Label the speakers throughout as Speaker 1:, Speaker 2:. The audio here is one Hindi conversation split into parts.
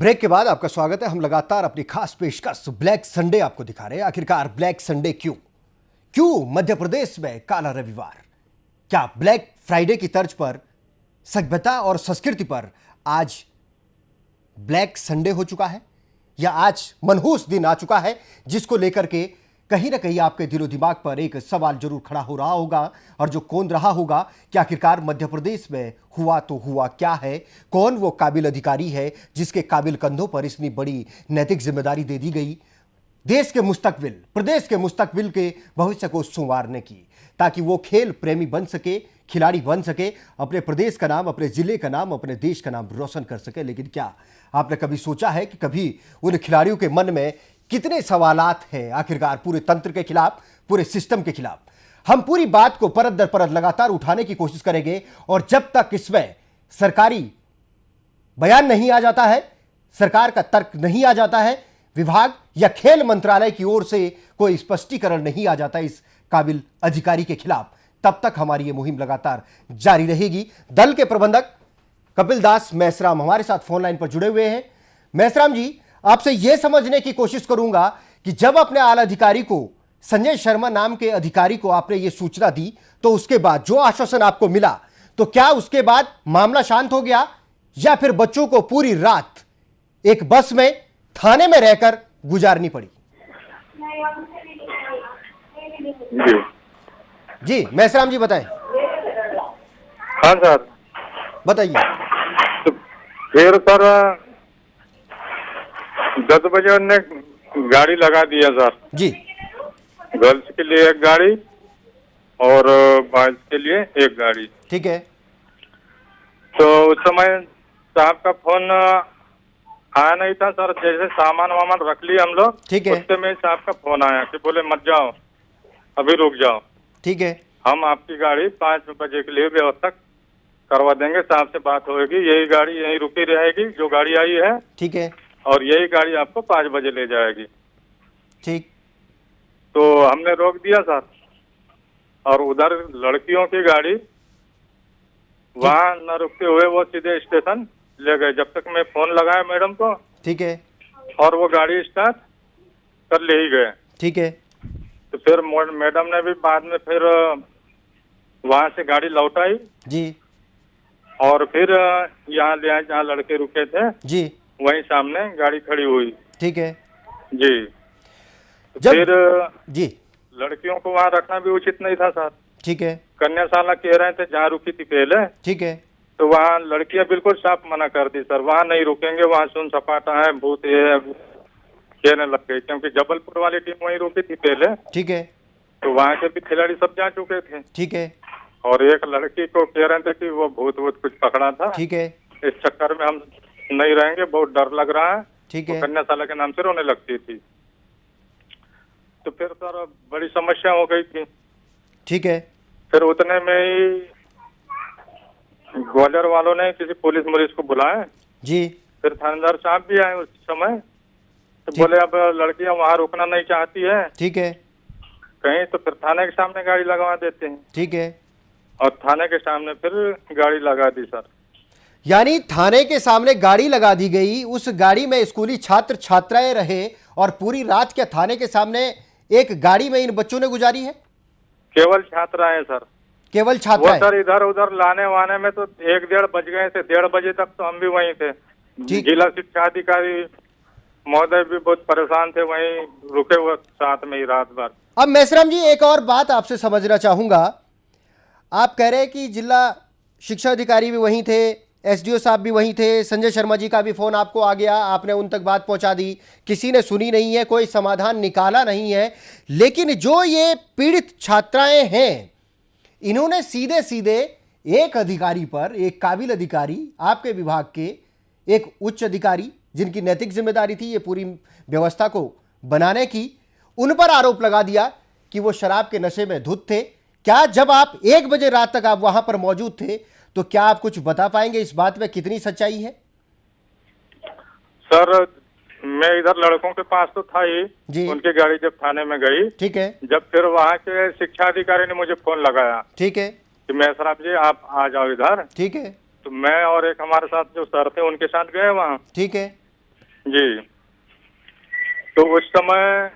Speaker 1: ब्रेक के बाद आपका स्वागत है। हम लगातार अपनी खास पेशकश ब्लैक संडे आपको दिखा रहे हैं। आखिरकार ब्लैक संडे क्यों मध्य प्रदेश में काला रविवार? क्या ब्लैक फ्राइडे की तर्ज पर सभ्यता और संस्कृति पर आज ब्लैक संडे हो चुका है, या आज मनहूस दिन आ चुका है जिसको लेकर के कहीं ना कहीं आपके दिलो दिमाग पर एक सवाल जरूर खड़ा हो रहा होगा और जो कौंध रहा होगा कि आखिरकार मध्य प्रदेश में हुआ तो हुआ क्या है? कौन वो काबिल अधिकारी है जिसके काबिल कंधों पर इतनी बड़ी नैतिक जिम्मेदारी दे दी गई देश के मुस्तकबिल, प्रदेश के मुस्तकबिल के भविष्य को संवारने की, ताकि वो खेल प्रेमी बन सके, खिलाड़ी बन सके, अपने प्रदेश का नाम, अपने जिले का नाम, अपने देश का नाम रोशन कर सके। लेकिन क्या आपने कभी सोचा है कि कभी उन खिलाड़ियों के मन में कितने सवालात हैं आखिरकार पूरे तंत्र के खिलाफ, पूरे सिस्टम के खिलाफ? हम पूरी बात को परत दर परत लगातार उठाने की कोशिश करेंगे और जब तक इसमें सरकारी बयान नहीं आ जाता है, सरकार का तर्क नहीं आ जाता है, विभाग या खेल मंत्रालय की ओर से कोई स्पष्टीकरण नहीं आ जाता इस काबिल अधिकारी के खिलाफ, तब तक हमारी ये मुहिम लगातार जारी रहेगी। दल के प्रबंधक कपिल दास मेसराम हमारे साथ फोन लाइन पर जुड़े हुए हैं। मेसराम जी, आपसे यह समझने की कोशिश करूंगा कि जब अपने आला अधिकारी को, संजय शर्मा नाम के अधिकारी को आपने ये सूचना दी, तो उसके बाद जो आश्वासन आपको मिला, तो क्या उसके बाद मामला शांत हो गया या फिर बच्चों को पूरी रात एक बस में थाने में रहकर गुजारनी पड़ी? जी मेसराम जी बताएं।
Speaker 2: हाँ सर
Speaker 1: बताइए।
Speaker 2: तो फिर सर 10 बजे उन्होंने गाड़ी लगा दिया सर
Speaker 1: जी।
Speaker 2: गर्ल्स के लिए एक गाड़ी और बॉयज के लिए एक गाड़ी।
Speaker 1: ठीक है।
Speaker 2: तो उस समय साहब का फोन आया नहीं था सर। जैसे सामान वामान रख लिया हम लोग,
Speaker 1: ठीक है,
Speaker 2: उससे में साहब का फोन आया कि बोले मत जाओ, अभी रुक जाओ।
Speaker 1: ठीक है,
Speaker 2: हम आपकी गाड़ी 5 बजे के लिए व्यवस्था करवा देंगे, साहब से बात होगी, यही गाड़ी यहीं रुकी रहेगी जो गाड़ी आई है,
Speaker 1: ठीक है,
Speaker 2: और यही गाड़ी आपको 5 बजे ले जाएगी।
Speaker 1: ठीक।
Speaker 2: तो हमने रोक दिया सर, और उधर लड़कियों की गाड़ी वहाँ न रुकते हुए वो सीधे स्टेशन ले गए। जब तक मैं फोन लगाया मैडम को,
Speaker 1: ठीक है,
Speaker 2: और वो गाड़ी स्टार्ट कर ले ही गए।
Speaker 1: ठीक है।
Speaker 2: तो फिर मैडम ने भी बाद में फिर वहाँ से गाड़ी लौटाई
Speaker 1: जी।
Speaker 2: और फिर यहाँ ले आए जहाँ लड़के रुके थे
Speaker 1: जी।
Speaker 2: वहीं सामने गाड़ी खड़ी हुई।
Speaker 1: ठीक है
Speaker 2: जी। तो फिर
Speaker 1: जी
Speaker 2: लड़कियों को वहाँ रखना भी उचित नहीं था सर।
Speaker 1: ठीक है।
Speaker 2: कन्याशाला कह रहे थे जहाँ रुकी थी पहले,
Speaker 1: ठीक है।
Speaker 2: तो वहाँ लड़कियां बिल्कुल साफ मना कर दी सर, वहाँ नहीं रुकेंगे, वहाँ सुन सपाटा है, भूत ये कहने लग गई, क्योंकि जबलपुर वाली टीम वहीं रुकी थी पहले।
Speaker 1: ठीक है।
Speaker 2: तो वहाँ के भी खिलाड़ी सब जा चुके थे।
Speaker 1: ठीक है।
Speaker 2: और एक लड़की को कह रहे थे कि वो भूत कुछ पकड़ा था।
Speaker 1: ठीक है।
Speaker 2: इस चक्कर में हम नहीं रहेंगे, बहुत डर लग रहा है।
Speaker 1: ठीक है।
Speaker 2: कन्याशाला के नाम से रोने लगती थी। तो फिर सर बड़ी समस्या हो गई थी।
Speaker 1: ठीक है।
Speaker 2: फिर उतने में ही ग्वालियर वालों ने किसी पुलिस मुलिस को बुलाया
Speaker 1: जी।
Speaker 2: फिर थानेदार साहब भी आए उस समय। तो बोले अब लड़कियां वहाँ रुकना नहीं चाहती है,
Speaker 1: ठीक है,
Speaker 2: कहीं तो फिर थाने के सामने गाड़ी लगवा देते हैं।
Speaker 1: ठीक है।
Speaker 2: और थाने के सामने फिर गाड़ी लगा दी सर।
Speaker 1: यानी थाने के सामने गाड़ी लगा दी गई, उस गाड़ी में स्कूली छात्र छात्राएं रहे और पूरी रात के थाने के सामने एक गाड़ी में इन बच्चों ने गुजारी है?
Speaker 2: केवल छात्राएं सर,
Speaker 1: केवल छात्राएं?
Speaker 2: सर इधर उधर लाने वाने में तो 1-1:30 बज गए थे। 1:30 बजे तक तो हम भी वहीं थे। जिला शिक्षा अधिकारी महोदय भी बहुत परेशान थे, वहीं रुके हुए साथ में ही रात भर।
Speaker 1: अब मेसराम जी एक और बात आपसे समझना चाहूंगा। आप कह रहे हैं कि जिला शिक्षा अधिकारी भी वहीं थे, एसडीओ साहब भी वहीं थे, संजय शर्मा जी का भी फोन आपको आ गया, आपने उन तक बात पहुंचा दी, किसी ने सुनी नहीं है, कोई समाधान निकाला नहीं है। लेकिन जो ये पीड़ित छात्राएं हैं, इन्होंने सीधे सीधे एक अधिकारी पर, एक काबिल अधिकारी, आपके विभाग के एक उच्च अधिकारी जिनकी नैतिक जिम्मेदारी थी ये पूरी व्यवस्था को बनाने की, उन पर आरोप लगा दिया कि वो शराब के नशे में धुत थे। क्या जब आप 1 बजे रात तक आप वहां पर मौजूद थे, तो क्या आप कुछ बता पाएंगे इस बात में कितनी सच्चाई है?
Speaker 2: सर मैं इधर लड़कों के पास तो था ही जी। उनकी गाड़ी जब थाने में गई, ठीक है, जब फिर वहाँ के शिक्षा अधिकारी ने मुझे फोन लगाया, ठीक है, कि मेसराम जी आप आ जाओ इधर, ठीक है। तो मैं और एक हमारे साथ जो सर थे उनके साथ गए वहाँ, ठीक है। जी। तो उस समय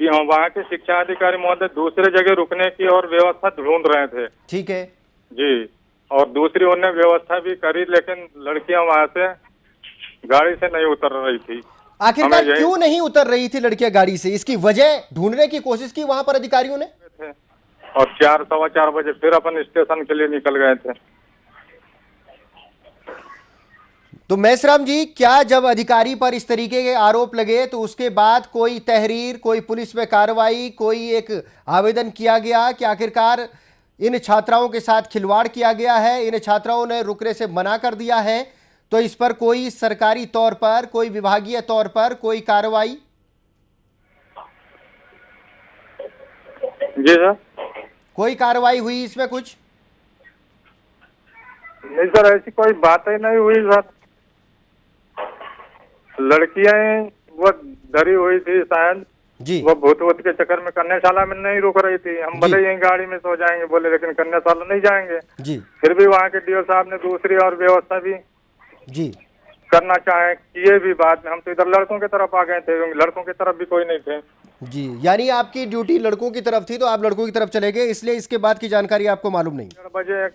Speaker 2: वहाँ के शिक्षा अधिकारी महोदय दूसरे जगह रुकने की और व्यवस्था ढूंढ रहे थे।
Speaker 1: ठीक है
Speaker 2: जी। और दूसरी उन्होंने व्यवस्था भी करी, लेकिन लड़कियां वहाँ से गाड़ी से नहीं उतर रही थी।
Speaker 1: आखिरकार
Speaker 2: हमें
Speaker 1: क्यों नहीं उतर रही थी लड़कियां गाड़ी से, इसकी वजह ढूंढने की कोशिश की वहां पर अधिकारियों ने।
Speaker 2: थे और 4 सवा 4 बजे फिर अपन स्टेशन के लिए निकल गए थे।
Speaker 1: तो मेसराम जी, क्या जब अधिकारी पर इस तरीके के आरोप लगे तो उसके बाद कोई तहरीर, कोई पुलिस में कार्रवाई, कोई एक आवेदन किया गया कि आखिरकार इन छात्राओं के साथ खिलवाड़ किया गया है, इन छात्राओं ने रुकने से मना कर दिया है, तो इस पर कोई सरकारी तौर पर, कोई विभागीय तौर पर कोई कार्रवाई?
Speaker 2: जी सर।
Speaker 1: कोई कार्रवाई हुई इसमें कुछ?
Speaker 2: नहीं सर, ऐसी कोई बात ही नहीं हुई सर। लड़कियां वो डरी हुई थी शायद,
Speaker 1: जी
Speaker 2: वो भूत वूत के चक्कर में कन्याशाला में नहीं रुक रही थी। हम बोले यही गाड़ी में सो जाएंगे बोले, लेकिन कन्याशाला नहीं जाएंगे।
Speaker 1: जी
Speaker 2: फिर भी वहाँ के डीओ साहब ने दूसरी और व्यवस्था भी
Speaker 1: जी
Speaker 2: करना चाहे किए भी। बाद में हम तो इधर लड़कों की तरफ आ गए थे, लड़कों की तरफ भी कोई नहीं थे।
Speaker 1: जी, यानी आपकी ड्यूटी लड़कों की तरफ थी तो आप लड़कों की तरफ चले गए, इसलिए इसके बाद की जानकारी आपको मालूम नहीं।
Speaker 2: 4 बजे एक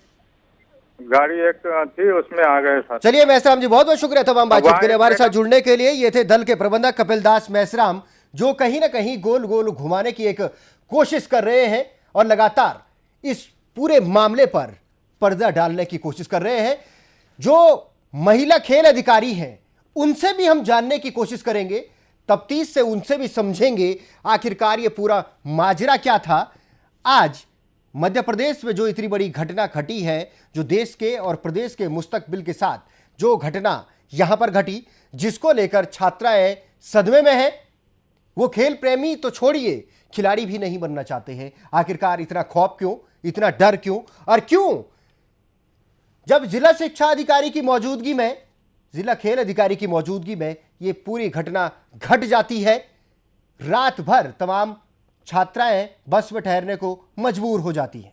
Speaker 2: गाड़ी एक थी, उसमें आ गए सर।
Speaker 1: चलिए मेसराम जी, बहुत बहुत शुक्रिया तमाम बातचीत के लिए, हमारे साथ
Speaker 2: मैडम-
Speaker 1: जुड़ने के लिए। ये थे दल के प्रबंधक कपिल दास मेसराम, जो कहीं ना कहीं गोल गोल घुमाने की एक कोशिश कर रहे हैं और लगातार इस पूरे मामले पर पर्दा डालने की कोशिश कर रहे हैं। जो महिला खेल अधिकारी हैं उनसे भी हम जानने की कोशिश करेंगे, तफ्तीश से उनसे भी समझेंगे आखिरकार ये पूरा माजरा क्या था। आज मध्य प्रदेश में जो इतनी बड़ी घटना घटी है, जो देश के और प्रदेश के मुस्तकबिल के साथ जो घटना यहां पर घटी, जिसको लेकर छात्राएं सदमे में हैं, वो खेल प्रेमी तो छोड़िए, खिलाड़ी भी नहीं बनना चाहते हैं। आखिरकार इतना खौफ क्यों, इतना डर क्यों, और क्यों जब जिला शिक्षा अधिकारी की मौजूदगी में, जिला खेल अधिकारी की मौजूदगी में ये पूरी घटना घट जाती है, रात भर तमाम छात्राएं बस में ठहरने को मजबूर हो जाती हैं।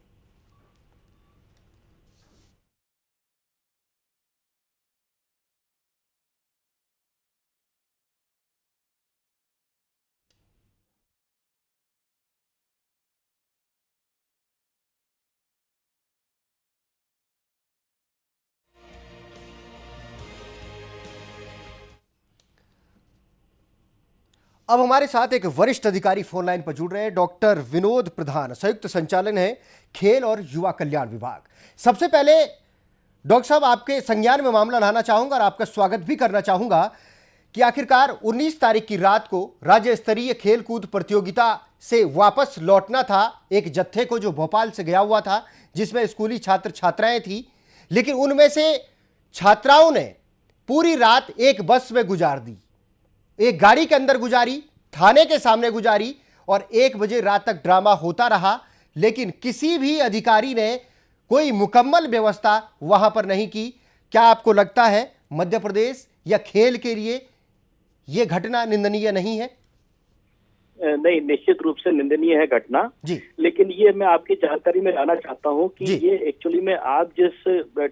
Speaker 1: अब हमारे साथ एक वरिष्ठ अधिकारी फोन लाइन पर जुड़ रहे हैं, डॉक्टर विनोद प्रधान, संयुक्त संचालन है खेल और युवा कल्याण विभाग। सबसे पहले डॉक्टर साहब, आपके संज्ञान में मामला लाना चाहूंगा और आपका स्वागत भी करना चाहूंगा कि आखिरकार 19 तारीख की रात को राज्य स्तरीय खेल कूद प्रतियोगिता से वापस लौटना था एक जत्थे को, जो भोपाल से गया हुआ था, जिसमें स्कूली छात्र छात्राएं थी, लेकिन उनमें से छात्राओं ने पूरी रात एक बस में गुजार दी, एक गाड़ी के अंदर गुजारी, थाने के सामने गुजारी, और 1 बजे रात तक ड्रामा होता रहा। लेकिन किसी भी अधिकारी ने कोई मुकम्मल व्यवस्था वहां पर नहीं की। क्या आपको लगता है मध्य प्रदेश या खेल के लिए यह घटना निंदनीय नहीं है?
Speaker 3: नहीं, निश्चित रूप से निंदनीय है घटना
Speaker 1: जी।
Speaker 3: लेकिन ये मैं आपकी जानकारी में लाना चाहता हूँ कि
Speaker 1: जी।
Speaker 3: ये एक्चुअली में आप जिस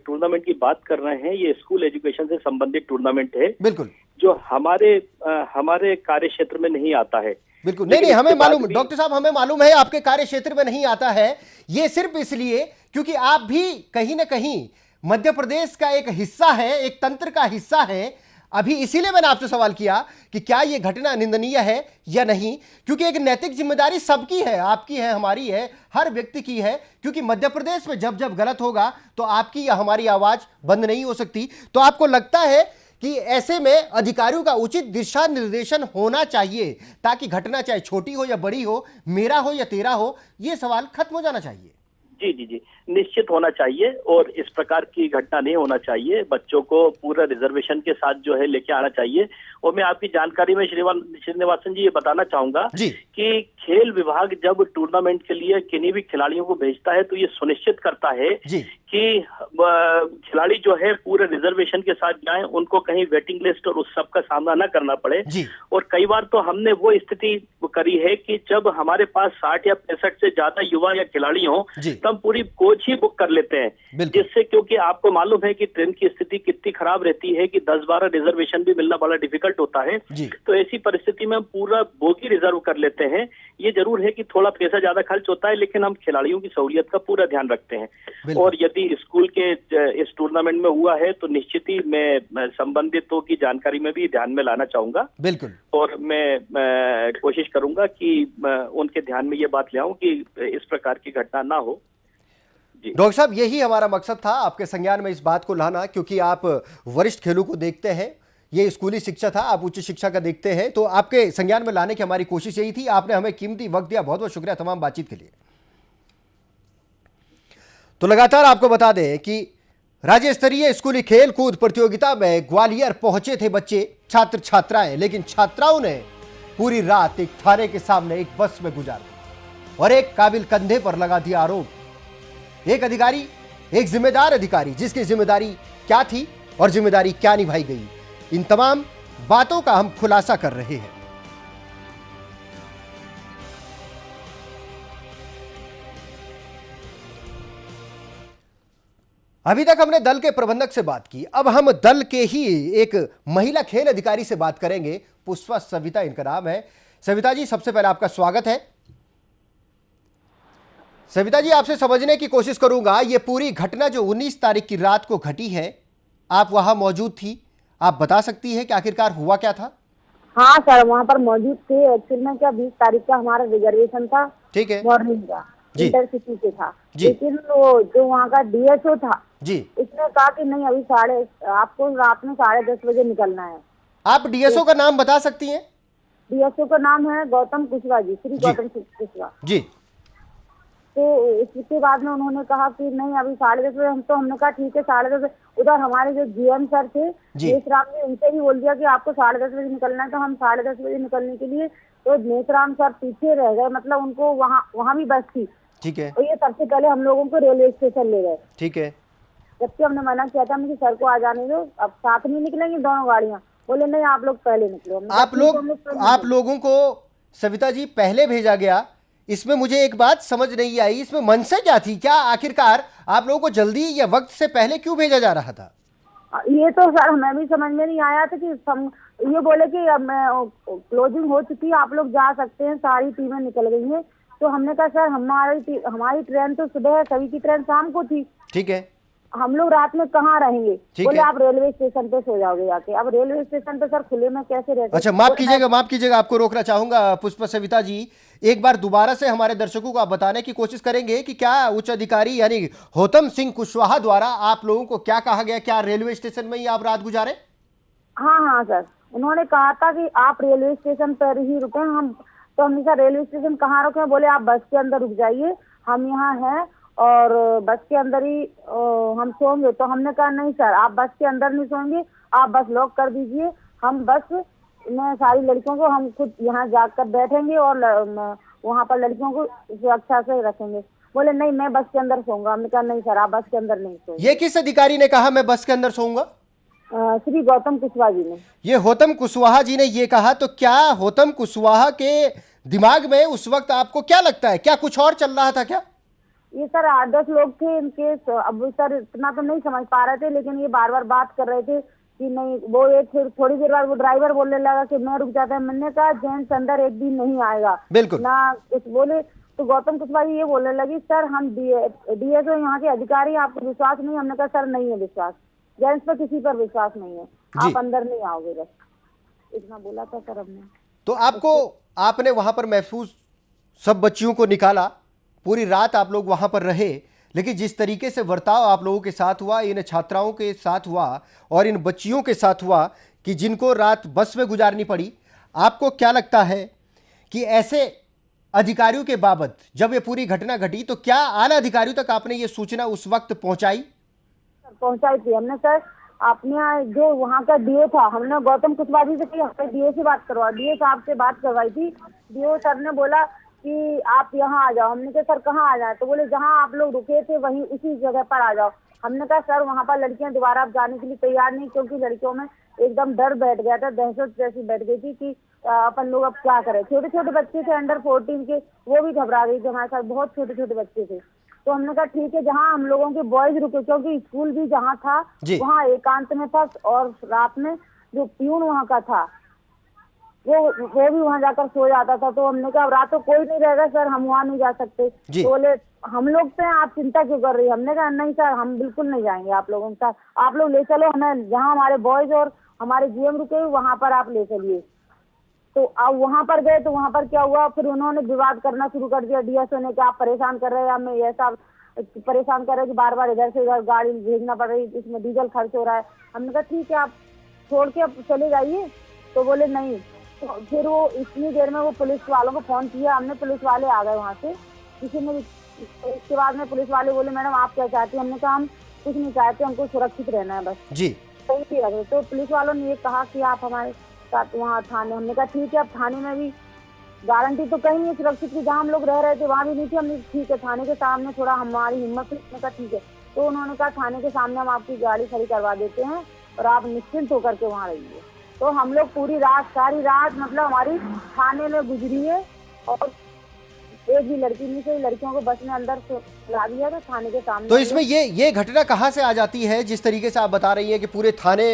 Speaker 3: टूर्नामेंट की बात कर रहे हैं, ये स्कूल एजुकेशन से संबंधित टूर्नामेंट है,
Speaker 1: बिल्कुल
Speaker 3: जो हमारे कार्य क्षेत्र में नहीं आता है।
Speaker 1: बिल्कुल। नहीं, हमें मालूम, डॉक्टर साहब हमें मालूम है आपके कार्य क्षेत्र में नहीं आता है। ये सिर्फ इसलिए क्योंकि आप भी कहीं ना कहीं मध्य प्रदेश का एक हिस्सा है, एक तंत्र का हिस्सा है। अभी इसीलिए मैंने आपसे सवाल किया कि क्या यह घटना निंदनीय है या नहीं, क्योंकि एक नैतिक जिम्मेदारी सबकी है, आपकी है, हमारी है, हर व्यक्ति की है। क्योंकि मध्य प्रदेश में जब जब गलत होगा तो आपकी या हमारी आवाज बंद नहीं हो सकती। तो आपको लगता है कि ऐसे में अधिकारियों का उचित दिशा निर्देशन होना चाहिए, ताकि घटना चाहे छोटी हो या बड़ी हो, मेरा हो या तेरा हो, यह सवाल खत्म हो जाना चाहिए?
Speaker 3: जी जी जी, निश्चित होना चाहिए और इस प्रकार की घटना नहीं होना चाहिए। बच्चों को पूरा रिजर्वेशन के साथ जो है लेके आना चाहिए। और मैं आपकी जानकारी में श्रीनिवासन जी ये बताना चाहूंगा कि खेल विभाग जब टूर्नामेंट के लिए किन्हीं भी खिलाड़ियों को भेजता है तो ये सुनिश्चित करता है कि खिलाड़ी जो है पूरे रिजर्वेशन के साथ जाएं, उनको कहीं वेटिंग लिस्ट और उस सब का सामना न करना पड़े। और कई बार तो हमने वो स्थिति करी है कि जब हमारे पास 60 या 65 से ज्यादा युवा या खिलाड़ी हों, तब पूरी कोच कुछ ही बुक कर लेते हैं,
Speaker 1: बिल्कुल।
Speaker 3: जिससे, क्योंकि आपको मालूम है कि ट्रेन की स्थिति कितनी खराब रहती है कि 10-12 रिजर्वेशन भी मिलना बड़ा डिफिकल्ट होता है।
Speaker 1: जी।
Speaker 3: तो ऐसी परिस्थिति में हम पूरा बोगी रिजर्व कर लेते हैं। ये जरूर है कि थोड़ा पैसा ज्यादा खर्च होता है, लेकिन हम खिलाड़ियों की सहूलियत का पूरा ध्यान रखते हैं।
Speaker 1: बिल्कुल।
Speaker 3: और यदि स्कूल के इस टूर्नामेंट में हुआ है तो निश्चित ही मैं संबंधितों की जानकारी में भी ध्यान में लाना चाहूंगा,
Speaker 1: बिल्कुल।
Speaker 3: और मैं कोशिश करूंगा कि उनके ध्यान में ये बात ले आऊं कि इस प्रकार की घटना ना हो। जी
Speaker 1: डॉक्टर साहब, यही हमारा मकसद था आपके संज्ञान में इस बात को लाना, क्योंकि आप वरिष्ठ खेलों को देखते हैं, ये स्कूली शिक्षा था, आप उच्च शिक्षा का देखते हैं, तो आपके संज्ञान में लाने की हमारी कोशिश यही थी। आपने हमें कीमती वक्त दिया, बहुत बहुत शुक्रिया तमाम बातचीत के लिए। तो लगातार आपको बता दें कि राज्य स्तरीय स्कूली खेल कूद प्रतियोगिता में ग्वालियर पहुंचे थे बच्चे, छात्र छात्राएं, लेकिन छात्राओं ने पूरी रात एक थाने के सामने एक बस में गुजार दी और एक काबिल कंधे पर लगा दिया आरोप। एक अधिकारी, एक जिम्मेदार अधिकारी, जिसकी जिम्मेदारी क्या थी और जिम्मेदारी क्या निभाई गई, इन तमाम बातों का हम खुलासा कर रहे हैं। अभी तक हमने दल के प्रबंधक से बात की, अब हम दल के ही एक महिला खेल अधिकारी से बात करेंगे। पुष्पा सविता इनका नाम है। सविता जी, सबसे पहले आपका स्वागत है। सविता जी, आपसे समझने की कोशिश करूंगा, ये पूरी घटना जो 19 तारीख की रात को घटी है, आप वहां मौजूद थी, आप बता सकती हैं कि आखिरकार हुआ क्या था?
Speaker 4: हाँ सर, वहाँ पर मौजूद थे। एक्चुअल में क्या 20 तारीख का हमारा रिजर्वेशन था,
Speaker 1: ठीक है
Speaker 4: मॉर्निंग का,
Speaker 1: जी।
Speaker 4: इंटरसिटी से था।
Speaker 1: जी।
Speaker 4: लेकिन वो जो वहाँ का डीएसओ था
Speaker 1: जी,
Speaker 4: इसने कहा कि नहीं, अभी आपको रात में 10:30 बजे निकलना है।
Speaker 1: आप डीएसओ का नाम बता सकती हैं?
Speaker 4: डीएसओ का नाम है गौतम कुशवाहा जी, श्री गौतम कुशवाहा
Speaker 1: जी।
Speaker 4: तो इसके बाद में उन्होंने कहा कि नहीं, अभी 10:30 बजे। हमने कहा ठीक है 10:30। उधर हमारे जो जीएम सर थे मेसराम ने उनसे भी बोल दिया कि आपको 10:30 बजे निकलना है। तो हम 10:30 बजे निकलने के लिए, तो मेसराम सर पीछे रह गए, मतलब उनको वहाँ भी बस थी,
Speaker 1: ठीक है।
Speaker 4: और ये सबसे पहले हम लोगों को रेलवे स्टेशन ले गए,
Speaker 1: ठीक है।
Speaker 4: जबकि हमने मना किया था मुझे सर को आ जाने दो, अब साथ में निकलेंगी दोनों गाड़ियाँ। बोले नहीं, आप लोग पहले निकलो।
Speaker 1: आप लोगों को सविता जी पहले भेजा गया, इसमें मुझे एक बात समझ नहीं आई, इसमें मनसा क्या थी? क्या आखिरकार आप लोगों को जल्दी या वक्त से पहले क्यों भेजा जा रहा था?
Speaker 4: ये तो सर हमें भी समझ में नहीं आया था कि ये बोले कि अब क्लोजिंग हो चुकी है, आप लोग जा सकते हैं, सारी टीमें निकल गई हैं। तो हमने कहा सर हमारी ट्रेन तो सुबह है, सभी की ट्रेन शाम को थी,
Speaker 1: ठीक है,
Speaker 4: हम लोग रात में कहाँ रहेंगे। बोले
Speaker 1: है।
Speaker 4: आप रेलवे स्टेशन पे सो जाओगे जाके। अब रेलवे स्टेशन पे सर खुले में कैसे रहते?
Speaker 1: अच्छा, माफ कीजिएगा, आपको रोकना चाहूंगा पुष्पा सविता जी। एक बार दोबारा से हमारे दर्शकों को आप बताने की कोशिश करेंगे कि क्या उच्च अधिकारी यानी गौतम सिंह कुशवाहा द्वारा आप लोगों को क्या कहा गया? क्या रेलवे स्टेशन में ही आप रात गुजारे?
Speaker 4: हाँ सर, उन्होंने कहा था कि आप रेलवे स्टेशन पर ही रुके। तो हमने कहा रेलवे स्टेशन कहाँ रुके? बोले आप बस के अंदर रुक जाइए, हम यहाँ हैं और बस के अंदर ही हम सोएंगे। तो हमने कहा नहीं सर, आप बस के अंदर नहीं सोएंगे, आप बस लॉक कर दीजिए, हम बस में सारी लड़कियों को हम खुद यहाँ जाकर बैठेंगे और वहाँ पर लड़कियों को सुरक्षा से रखेंगे। बोले नहीं, मैं बस के अंदर सोऊंगा। हमने कहा नहीं सर, आप बस के अंदर नहीं सोएंगे।
Speaker 1: ये किस अधिकारी ने कहा मैं बस के अंदर सोऊंगा?
Speaker 4: श्री गौतम कुशवाहा जी ने।
Speaker 1: ये गौतम कुशवाहा जी ने ये कहा, तो क्या गौतम कुशवाहा के दिमाग में उस वक्त आपको क्या लगता है, क्या कुछ और चल रहा था क्या?
Speaker 4: ये सर 8-10 लोग थे इनके, अब सर इतना तो नहीं समझ पा रहे थे, लेकिन ये बार बार बात कर रहे थे कि नहीं। वो ये फिर थोड़ी देर बाद वो ड्राइवर बोलने लगा कि मैं रुक जाता है। मैंने कहा जेंट्स अंदर एक दिन नहीं आएगा,
Speaker 1: बिल्कुल
Speaker 4: ना कुछ बोले। तो गौतम कुशवाहा जी ये बोलने लगी सर हम डीएसओ यहाँ के अधिकारी, आपको विश्वास नहीं? हमने कहा सर नहीं है विश्वास, जेंट्स पर किसी पर विश्वास नहीं है, आप अंदर नहीं आओगे, बस इतना बोला था सर हमने।
Speaker 1: तो आपने वहां पर महफूज सब बच्चियों को निकाला, पूरी रात आप लोग वहां पर रहे, लेकिन जिस तरीके से बर्ताव आप लोगों के साथ हुआ, इन छात्राओं के साथ हुआ और इन बच्चियों के साथ हुआ कि जिनको रात बस में गुजारनी पड़ी, आपको क्या लगता है कि ऐसे अधिकारियों के बाबत जब ये पूरी घटना घटी तो क्या आला अधिकारियों तक आपने ये सूचना उस वक्त पहुंचाई?
Speaker 4: पहुंचाई थी हमने सर। अपने यहाँ जो वहाँ का डीओ था, हमने गौतम कुशवाहा जी से की, हमने डीओ से बात करवा, डीओ साहब से बात करवाई थी। डीओ सर ने बोला कि आप यहाँ आ जाओ। हमने कहा सर कहाँ आ जाए? तो बोले जहाँ आप लोग रुके थे वहीं उसी जगह पर आ जाओ। हमने कहा सर वहाँ पर लड़कियां दोबारा अब जाने के लिए तैयार नहीं, क्योंकि लड़कियों में एकदम डर बैठ गया था, दहशत जैसी बैठ गई थी कि अपन लोग अब क्या करें। छोटे छोटे बच्चे थे अंडर 14 के, वो भी घबरा गई थी हमारे साथ, बहुत छोटे छोटे बच्चे थे। तो हमने कहा ठीक है, जहाँ हम लोगों के बॉयज रुके, क्योंकि स्कूल भी जहाँ था
Speaker 1: जी।
Speaker 4: वहाँ एकांत में था, और रात में जो प्यून वहाँ का था वो भी वहाँ जाकर सो जाता था। तो हमने कहा रात को कोई नहीं रहेगा सर, हम वहाँ नहीं जा सकते।
Speaker 1: जी।
Speaker 4: तो बोले हम लोग पे आप चिंता क्यों कर रही है? हमने कहा नहीं सर, हम बिल्कुल नहीं जाएंगे आप लोगों के साथ, आप लोग ले चलो हमें, जहाँ हमारे बॉयज और हमारे जीएम रुके वहाँ पर आप ले चलिए। तो अब वहाँ पर गए तो वहाँ पर क्या हुआ, फिर उन्होंने विवाद करना शुरू कर दिया। डीएसओ ने कि आप परेशान कर रहे हैं, हमें ऐसा परेशान कर रहे हैं कि बार बार इधर से इधर गाड़ी भेजना पड़ रही, इसमें डीजल खर्च हो रहा है। हमने कहा ठीक है, आप छोड़ के अब चले जाइए। तो बोले नहीं। तो फिर वो इतनी देर में वो पुलिस वालों को फोन किया हमने, पुलिस वाले आ गए वहाँ से किसी ने। इसके बाद में पुलिस वाले बोले मैडम आप क्या चाहती हैं? हमने कहा हम कुछ नहीं चाहते, हमको सुरक्षित रहना है बस
Speaker 1: जी।
Speaker 4: सही रहे। तो पुलिस वालों ने ये कहा कि आप हमारे साथ वहाँ थाने। हमने कहा ठीक है, अब थाने में भी गारंटी तो कहीं नहीं सुरक्षित की, जहाँ हम लोग रह रहे थे वहाँ भी नहीं थी। हमने ठीक है, थाने के सामने थोड़ा हमारी हिम्मत ने कहा ठीक है। तो उन्होंने कहा थाने के सामने हम आपकी गाड़ी खड़ी करवा देते हैं और आप निश्चिंत होकर के वहाँ रहिए। तो हम लोग पूरी रात, सारी रात मतलब हमारी थाने में गुजरी है, और एक भी लड़की नहीं से लड़कियों को बस में अंदर से ला दिया तो थाने के सामने।
Speaker 1: तो इसमें ये घटना कहाँ से आ जाती है? जिस तरीके से आप बता रही हैं कि पूरे थाने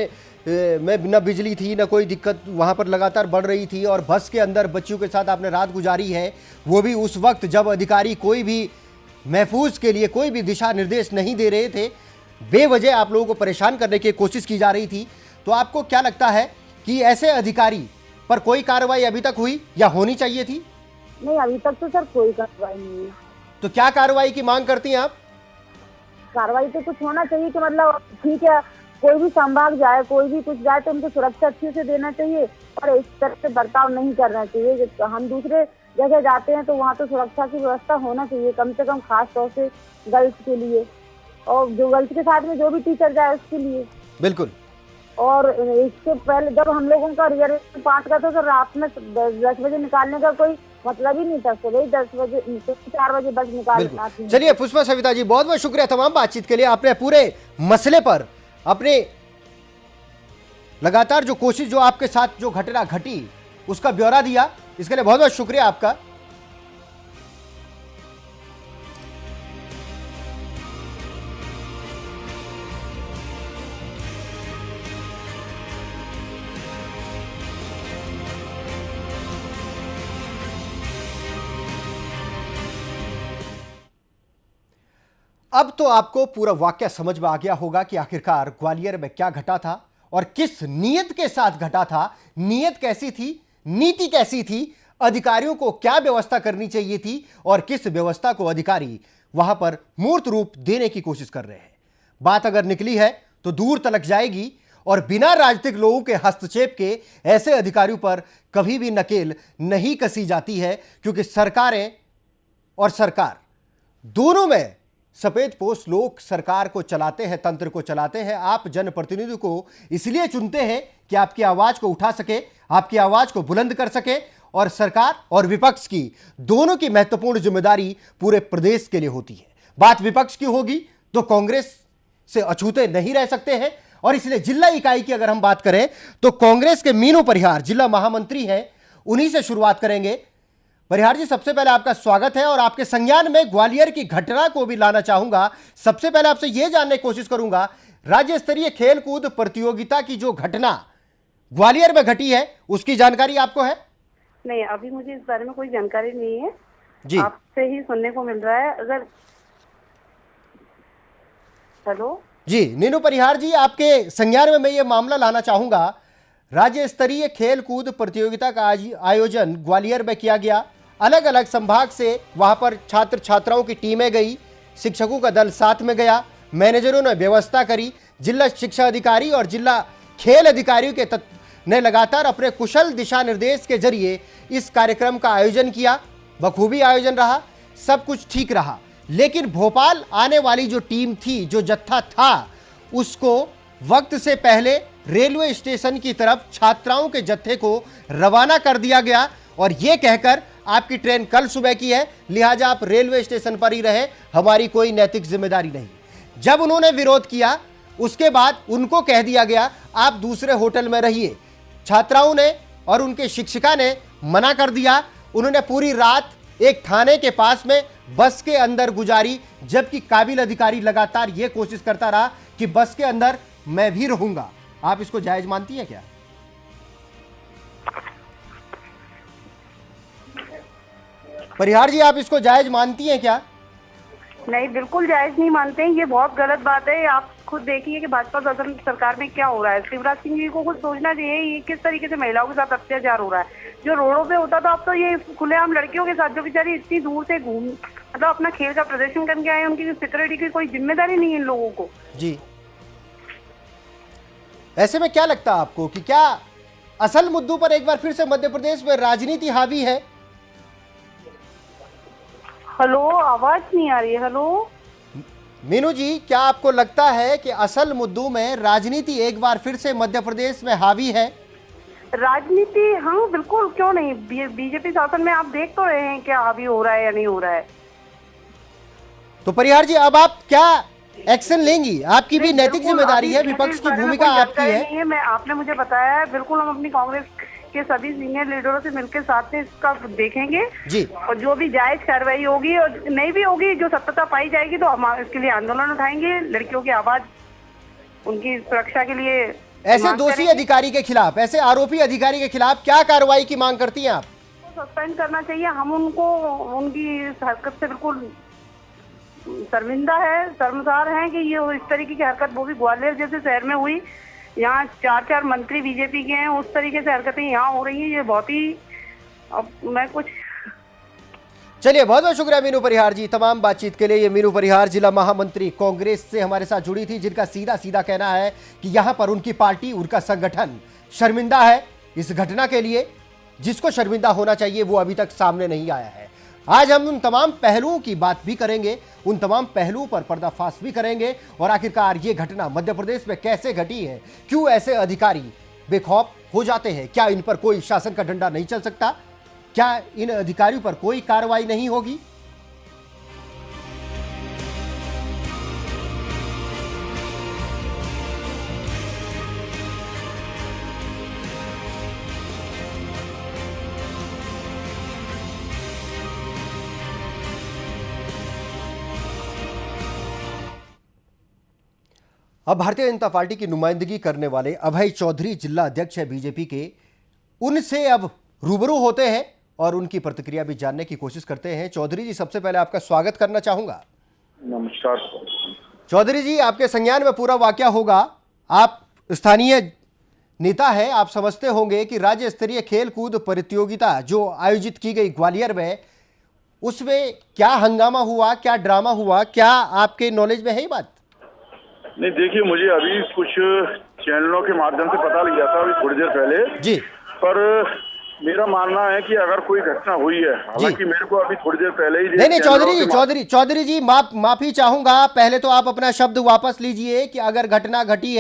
Speaker 1: में न बिजली थी, न कोई दिक्कत वहाँ पर लगातार बढ़ रही थी, और बस के अंदर बच्चियों के साथ आपने रात गुजारी है, वो भी उस वक्त जब अधिकारी कोई भी महफूज के लिए कोई भी दिशा निर्देश नहीं दे रहे थे, बेवजह आप लोगों को परेशान करने की कोशिश की जा रही थी। तो आपको क्या लगता है कि ऐसे अधिकारी पर कोई कार्रवाई अभी तक हुई या होनी चाहिए थी?
Speaker 4: नहीं, अभी तक तो सर कोई कार्रवाई नहीं हुई।
Speaker 1: तो क्या कार्रवाई की मांग करती हैं आप?
Speaker 4: कार्रवाई तो कुछ होना चाहिए कि मतलब ठीक है, कोई भी संभाग जाए, कोई भी कुछ जाए तो उनको सुरक्षा अच्छे से देना चाहिए, और इस तरह से बर्ताव नहीं करना चाहिए। हम दूसरे जगह जाते हैं तो वहाँ तो सुरक्षा की व्यवस्था होना चाहिए, कम से कम खास तौर से गर्ल्स के लिए, और जो गर्ल्स के साथ में जो भी टीचर जाए उसके लिए।
Speaker 1: बिल्कुल।
Speaker 4: और इसके पहले जब हम लोगों का रिजर्वेशन 5 का था तो रात में 10 बजे निकालने का कोई मतलब ही नहीं था। सुबह 10 बजे 4 बजे बस निकालना थी।
Speaker 1: चलिए पुष्पा सविता जी, बहुत बहुत शुक्रिया तमाम बातचीत के लिए। आपने पूरे मसले पर अपने लगातार जो कोशिश, जो आपके साथ जो घटना घटी उसका ब्यौरा दिया, इसके लिए बहुत बहुत शुक्रिया आपका। अब तो आपको पूरा वाकया समझ में आ गया होगा कि आखिरकार ग्वालियर में क्या घटा था और किस नीयत के साथ घटा था। नीयत कैसी थी, नीति कैसी थी, अधिकारियों को क्या व्यवस्था करनी चाहिए थी, और किस व्यवस्था को अधिकारी वहां पर मूर्त रूप देने की कोशिश कर रहे हैं। बात अगर निकली है तो दूर तलक जाएगी, और बिना राजनीतिक लोगों के हस्तक्षेप के ऐसे अधिकारियों पर कभी भी नकेल नहीं कसी जाती है, क्योंकि सरकारें और सरकार दोनों में सफेद पोश लोग सरकार को चलाते हैं, तंत्र को चलाते हैं। आप जनप्रतिनिधि को इसलिए चुनते हैं कि आपकी आवाज को उठा सके, आपकी आवाज को बुलंद कर सके, और सरकार और विपक्ष की दोनों की महत्वपूर्ण जिम्मेदारी पूरे प्रदेश के लिए होती है। बात विपक्ष की होगी तो कांग्रेस से अछूते नहीं रह सकते हैं, और इसलिए जिला इकाई की अगर हम बात करें तो कांग्रेस के मीनू परिहार जिला महामंत्री हैं, उन्हीं से शुरुआत करेंगे। परिहार जी, सबसे पहले आपका स्वागत है, और आपके संज्ञान में ग्वालियर की घटना को भी लाना चाहूंगा। सबसे पहले आपसे यह जानने की कोशिश करूंगा, राज्य स्तरीय खेल कूद प्रतियोगिता की जो घटना ग्वालियर में घटी है उसकी जानकारी आपको है?
Speaker 5: नहीं, अभी मुझे इस बारे में कोई जानकारी नहीं है
Speaker 1: जी।
Speaker 5: आपसे ही सुनने को मिल रहा है। अगर हेलो
Speaker 1: जी, नीनू परिहार जी, आपके संज्ञान में मैं ये मामला लाना चाहूंगा। राज्य स्तरीय खेल कूद प्रतियोगिता का आयोजन ग्वालियर में किया गया। अलग अलग संभाग से वहां पर छात्र छात्राओं की टीमें गई, शिक्षकों का दल साथ में गया, मैनेजरों ने व्यवस्था करी, जिला शिक्षा अधिकारी और जिला खेल अधिकारियों के ने लगातार अपने कुशल दिशा निर्देश के जरिए इस कार्यक्रम का आयोजन किया। बखूबी आयोजन रहा, सब कुछ ठीक रहा। लेकिन भोपाल आने वाली जो टीम थी, जो जत्था था, उसको वक्त से पहले रेलवे स्टेशन की तरफ छात्राओं के जत्थे को रवाना कर दिया गया, और यह कहकर आपकी ट्रेन कल सुबह की है, लिहाजा आप रेलवे स्टेशन पर ही रहे, हमारी कोई नैतिक जिम्मेदारी नहीं। जब उन्होंने विरोध किया उसके बाद उनको कह दिया गया आप दूसरे होटल में रहिए। छात्राओं ने और उनके शिक्षिका ने मना कर दिया। उन्होंने पूरी रात एक थाने के पास में बस के अंदर गुजारी, जबकि काबिल अधिकारी लगातार यह कोशिश करता रहा कि बस के अंदर मैं भी रहूंगा। आप इसको जायज मानती हैं क्या? परिहार जी, आप इसको जायज मानती हैं क्या?
Speaker 5: नहीं, बिल्कुल जायज नहीं मानते हैं। ये बहुत गलत बात है। आप खुद देखिए कि भाजपा शासन सरकार में क्या हो रहा है। शिवराज सिंह जी को कुछ सोचना चाहिए, ये किस तरीके से महिलाओं के साथ अत्याचार हो रहा है। जो रोडों पे होता था, अब तो ये खुलेआम लड़कियों के साथ, जो बेचारी इतनी दूर से घूम मतलब अपना खेल का प्रदर्शन करके आए, उनकी सिक्योरिटी की कोई जिम्मेदारी नहीं है इन लोगों को।
Speaker 1: जी, ऐसे में क्या लगता है आपको कि क्या असल मुद्दों पर एक बार फिर से मध्य प्रदेश में राजनीति हावी है?
Speaker 5: हेलो, आवाज नहीं आ रही है। हेलो
Speaker 1: मीनू जी, क्या आपको लगता है कि असल मुद्दों में राजनीति एक बार फिर से मध्य प्रदेश में हावी है?
Speaker 5: राजनीति, हाँ बिल्कुल, क्यों नहीं। बीजेपी शासन में आप देख तो रहे हैं क्या हावी हो रहा है या नहीं हो रहा है।
Speaker 1: तो परिहार जी, अब आप क्या एक्शन लेंगी? आपकी भी नैतिक जिम्मेदारी है, विपक्ष की भूमिका आपकी है।
Speaker 5: मैं आपने मुझे बताया है, बिल्कुल हम अपनी कांग्रेस के सभी सीनियर लीडरों से मिलकर साथ में इसका देखेंगे
Speaker 1: जी, और
Speaker 5: जो भी जायज कार्रवाई होगी और नहीं भी होगी, जो सत्यता पाई जाएगी तो हम इसके लिए आंदोलन उठाएंगे। लड़कियों की आवाज, उनकी सुरक्षा के लिए
Speaker 1: ऐसे दोषी अधिकारी के खिलाफ, ऐसे आरोपी अधिकारी के खिलाफ क्या कार्रवाई की मांग करती हैं आप?
Speaker 5: सस्पेंड करना चाहिए। हम उनको उनकी हरकत से बिल्कुल शर्मिंदा है, शर्मसार हैं कि ये इस तरीके की हरकत, वो भी ग्वालियर जैसे शहर में हुई। यहाँ 4 मंत्री बीजेपी के हैं, उस तरीके से हरकतें यहाँ हो रही हैं। ये बहुत ही, अब मैं कुछ
Speaker 1: चलिए, बहुत बहुत शुक्रिया मीनू परिहार जी तमाम बातचीत के लिए। ये मीनू परिहार जिला महामंत्री कांग्रेस से हमारे साथ जुड़ी थी, जिनका सीधा सीधा कहना है कि यहां पर उनकी पार्टी, उनका संगठन शर्मिंदा है इस घटना के लिए। जिसको शर्मिंदा होना चाहिए वो अभी तक सामने नहीं आया है। आज हम उन तमाम पहलुओं की बात भी करेंगे, उन तमाम पहलुओं पर पर्दाफाश भी करेंगे, और आखिरकार ये घटना मध्य प्रदेश में कैसे घटी है, क्यों ऐसे अधिकारी बेखौफ हो जाते हैं, क्या इन पर कोई शासन का डंडा नहीं चल सकता, क्या इन अधिकारियों पर कोई कार्रवाई नहीं होगी। अब भारतीय जनता पार्टी की नुमाइंदगी करने वाले अभय चौधरी जिला अध्यक्ष है बीजेपी के, उनसे अब रूबरू होते हैं और उनकी प्रतिक्रिया भी जानने की कोशिश करते हैं। चौधरी जी, सबसे पहले आपका स्वागत करना चाहूंगा।
Speaker 6: नमस्कार
Speaker 1: चौधरी जी, आपके संज्ञान में पूरा वाकया होगा। आप स्थानीय नेता है, आप समझते होंगे कि राज्य स्तरीय खेल कूद प्रतियोगिता जो आयोजित की गई ग्वालियर में, उसमें क्या हंगामा हुआ, क्या ड्रामा हुआ, क्या आपके नॉलेज में है ये बात?
Speaker 6: नहीं, देखिए, मुझे अभी कुछ चैनलों के माध्यम से पता लग जाता अभी थोड़ी देर पहले
Speaker 1: जी,
Speaker 6: पर मेरा मानना है कि अगर कोई घटना हुई है, हालांकि मेरे को अभी थोड़ी देर पहले ही
Speaker 1: नहीं चौधरी जी माफी चाहूंगा। पहले तो आप अपना शब्द वापस लीजिए कि अगर घटना घटी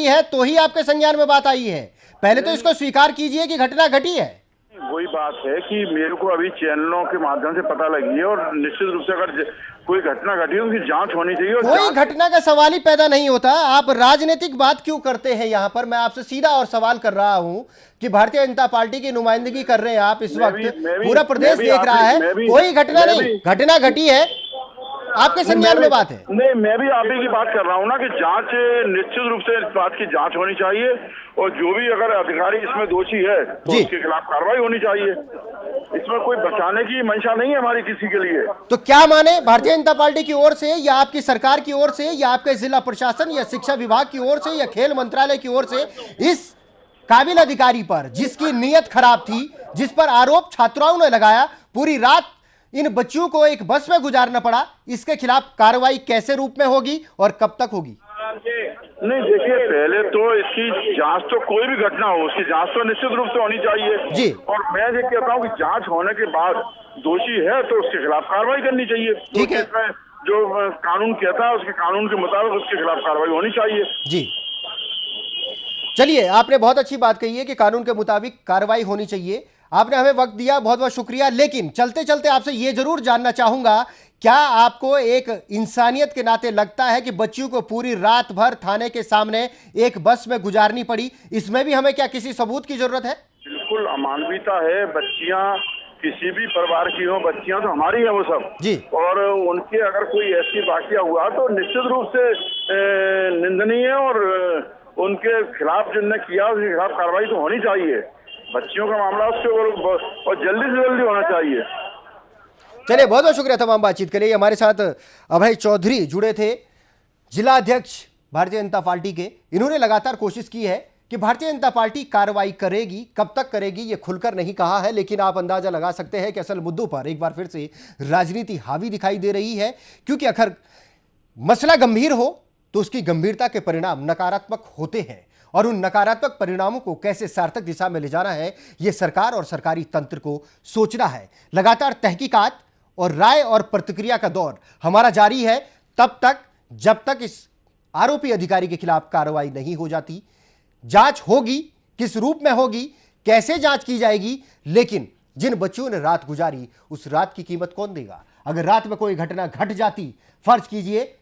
Speaker 1: है तो ही आपके संज्ञान में बात आई है। पहले तो इसको स्वीकार कीजिए कि घटना घटी है।
Speaker 6: वही बात है कि मेरे को अभी चैनलों के माध्यम से पता लगी है, और निश्चित रूप से अगर कोई घटना घटी है उनकी जांच होनी चाहिए। और
Speaker 1: कोई घटना का सवाल ही पैदा नहीं होता। आप राजनीतिक बात क्यों करते हैं यहाँ पर? मैं आपसे सीधा और सवाल कर रहा हूँ कि भारतीय जनता पार्टी की नुमाइंदगी कर रहे हैं आप इस वक्त, पूरा प्रदेश देख रहा है, कोई घटना नहीं, घटना घटी है, आपके संज्ञान में बात है।
Speaker 6: नहीं, मैं भी आप ही की बात कर रहा हूँ ना कि जांच, निश्चित रूप से इस बात की जांच होनी चाहिए, और जो भी अगर अधिकारी इसमें दोषी है तो उसके खिलाफ कार्रवाई होनी चाहिए। इसमें कोई बचाने की मंशा नहीं है हमारी किसी के लिए।
Speaker 1: तो क्या माने, भारतीय जनता पार्टी की ओर से या आपकी सरकार की ओर से या आपके जिला प्रशासन या शिक्षा विभाग की ओर से या खेल मंत्रालय की ओर से इस काबिल अधिकारी पर, जिसकी नीयत खराब थी, जिस पर आरोप छात्राओं ने लगाया, पूरी रात इन बच्चों को एक बस में गुजारना पड़ा, इसके खिलाफ कार्रवाई कैसे रूप में होगी और कब तक होगी?
Speaker 6: नहीं, देखिए, पहले तो इसकी जांच, तो कोई भी घटना हो उसकी जांच तो निश्चित रूप से होनी चाहिए
Speaker 1: जी।
Speaker 6: और मैं ये कहता हूँ कि जांच होने के बाद दोषी है तो उसके खिलाफ कार्रवाई करनी चाहिए।
Speaker 1: ठीक है,
Speaker 6: जो कानून कहता है उसके कानून के मुताबिक उसके खिलाफ कार्रवाई होनी चाहिए।
Speaker 1: जी, चलिए, आपने बहुत अच्छी बात कही है कि कानून के मुताबिक कार्रवाई होनी चाहिए। आपने हमें वक्त दिया, बहुत बहुत शुक्रिया। लेकिन चलते चलते आपसे ये जरूर जानना चाहूंगा, क्या आपको एक इंसानियत के नाते लगता है कि बच्चियों को पूरी रात भर थाने के सामने एक बस में गुजारनी पड़ी? इसमें भी हमें क्या किसी सबूत की जरूरत है?
Speaker 6: बिल्कुल अमानवीयता है। बच्चियां किसी भी परिवार की हो, बच्चियां तो हमारी हैं वो सब
Speaker 1: जी।
Speaker 6: और उनके अगर कोई ऐसी वाकया हुआ तो निश्चित रूप से निंदनीय है और उनके खिलाफ जिनने किया उसके खिलाफ कार्रवाई तो होनी चाहिए। बच्चियों का मामला उसके और जल्दी से जल्दी होना चाहिए।
Speaker 1: चलिए, बहुत बहुत शुक्रिया तमाम बातचीत के लिए। हमारे साथ अभय चौधरी जुड़े थे, जिला अध्यक्ष भारतीय जनता पार्टी के। इन्होंने लगातार कोशिश की है कि भारतीय जनता पार्टी कार्रवाई करेगी, कब तक करेगी ये खुलकर नहीं कहा है, लेकिन आप अंदाजा लगा सकते हैं कि असल मुद्दों पर एक बार फिर से राजनीति हावी दिखाई दे रही है, क्योंकि अगर मसला गंभीर हो तो उसकी गंभीरता के परिणाम नकारात्मक होते हैं और उन नकारात्मक परिणामों को कैसे सार्थक दिशा में ले जाना है, ये सरकार और सरकारी तंत्र को सोचना है। लगातार तहकीकात और राय और प्रतिक्रिया का दौर हमारा जारी है, तब तक जब तक इस आरोपी अधिकारी के खिलाफ कार्रवाई नहीं हो जाती। जांच होगी, किस रूप में होगी, कैसे जांच की जाएगी, लेकिन जिन बच्चों ने रात गुजारी उस रात की कीमत कौन देगा? अगर रात में कोई घटना घट जाती, फर्ज कीजिए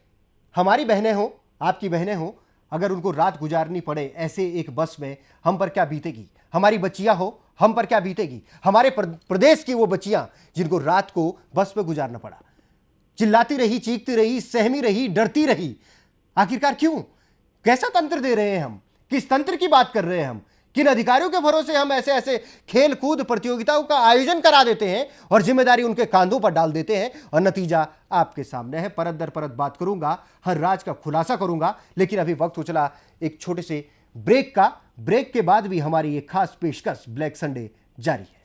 Speaker 1: हमारी बहनें हो, आपकी बहनें हो, अगर उनको रात गुजारनी पड़े ऐसे एक बस में, हम पर क्या बीतेगी? हमारी बच्चियां हो, हम पर क्या बीतेगी? हमारे प्रदेश की वो बच्चियां जिनको रात को बस में गुजारना पड़ा, चिल्लाती रही, चीखती रही, सहमी रही, डरती रही। आखिरकार क्यों? कैसा तंत्र दे रहे हैं हम? किस तंत्र की बात कर रहे हैं हम? किन अधिकारियों के भरोसे हम ऐसे ऐसे खेल कूद प्रतियोगिताओं का आयोजन करा देते हैं और जिम्मेदारी उनके कांधों पर डाल देते हैं, और नतीजा आपके सामने है। परत दर परत बात करूंगा, हर राज का खुलासा करूंगा, लेकिन अभी वक्त हो चला एक छोटे से ब्रेक का। ब्रेक के बाद भी हमारी एक खास पेशकश ब्लैक संडे जारी है।